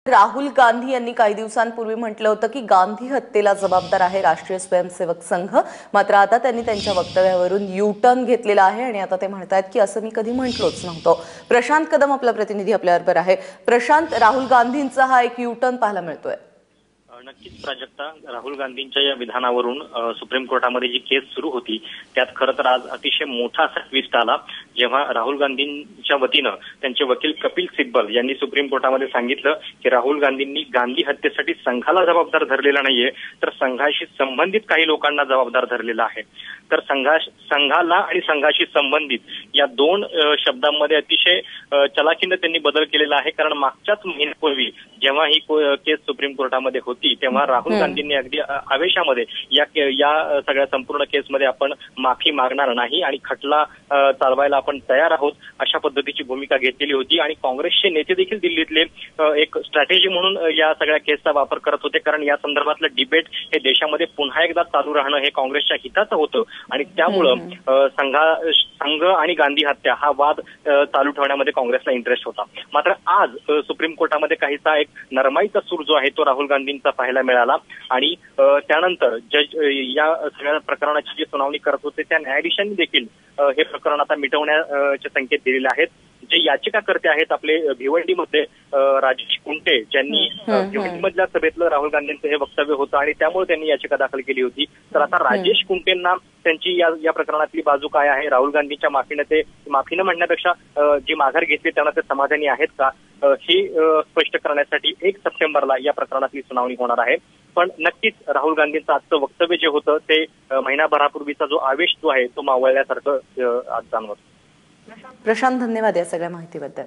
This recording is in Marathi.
राहुल गांधी यांनी काही दिवसांपूर्वी म्हटलं होतं की गांधी हत्येला जबाबदार आहे राष्ट्रीय स्वयंसेवक संघ। मात्र आता त्यांनी त्यांच्या वक्तव्यावरून यू टर्न घेतलेला आहे आणि आता ते म्हणतात की असं मी कधी म्हटलोच नव्हतं। प्रशांत कदम आपला प्रतिनिधी आपल्याबरोबर आहे। प्रशांत, राहुल गांधींचा हा एक यू टर्न पाहायला मिळतोय। नक्कीच प्राजक्ता, राहुल गांधींच्या या विधानावरून सुप्रीम कोर्टामध्ये जी केस सुरू होती त्यात खरं तर आज अतिशय मोठा असा ट्विस्ट आला, जेव्हा राहुल गांधींच्या वतीनं त्यांचे वकील कपिल सिब्बल यांनी सुप्रीम कोर्टामध्ये सांगितलं की राहुल गांधींनी गांधी हत्येसाठी संघाला जबाबदार धरलेला नाहीये, तर संघाशी संबंधित काही लोकांना जबाबदार धरलेला आहे। तर संघाला आणि संघाशी संबंधित या दोन शब्दांमध्ये अतिशय चलाखीनं त्यांनी बदल केलेला आहे। कारण मागच्याच महिन्यापूर्वी जेव्हा ही केस सुप्रीम कोर्टामध्ये होती तेव्हा राहुल गांधींनी अगदी आवेशामध्ये या सगळ्या संपूर्ण केसमध्ये आपण माफी मागणार नाही आणि खटला चालवायला आपण तयार आहोत अशा पद्धतीची भूमिका घेतलेली होती। आणि काँग्रेसचे नेते देखील दिल्लीतले एक स्ट्रॅटेजी म्हणून या सगळ्या केसचा वापर करत होते, कारण या संदर्भातलं डिबेट हे देशामध्ये पुन्हा एकदा चालू राहणं हे काँग्रेसच्या हिताचं होतं आणि त्यामुळं संघ आणि गांधी हत्या हा वाद चालू ठेवण्यामध्ये काँग्रेसला इंटरेस्ट होता। मात्र आज सुप्रीम कोर्टामध्ये काहीसा एक नरमाईचा सूर जो आहे तो राहुल गांधींचा पाहायला मिळाला आणि त्यानंतर जज या सगळ्या प्रकरणाची जी सुनावणी करत होते त्या न्यायाधीशांनी देखील हे प्रकरण आता मिटवण्याचे संकेत दिलेले आहेत। जे याचिकाकर्ते आहेत आपले भिवंडीमध्ये राजेश कुंटे, ज्यांनी भिवंडीमधल्या सभेतलं राहुल गांधींचं हे वक्तव्य होतं आणि त्यामुळे त्यांनी याचिका दाखल केली होती। तर आता राजेश कुंटेंना त्यांची या प्रकरणातली बाजू काय आहे, राहुल गांधींच्या माफीनं म्हणण्यापेक्षा जी माघार घेतली त्यांना ते समाधानी आहेत का, हे स्पष्ट करण्यासाठी 1 सप्टेंबरला या प्रकरणातली सुनावणी होणार आहे। पण नक्कीच राहुल गांधींचं आजचं वक्तव्य जे होतं ते महिनाभरापूर्वीचा जो आवेश जो आहे तो मावळल्यासारखं आज जाणवत। प्रशांत, धन्यवाद या सगळ्या माहितीबद्दल।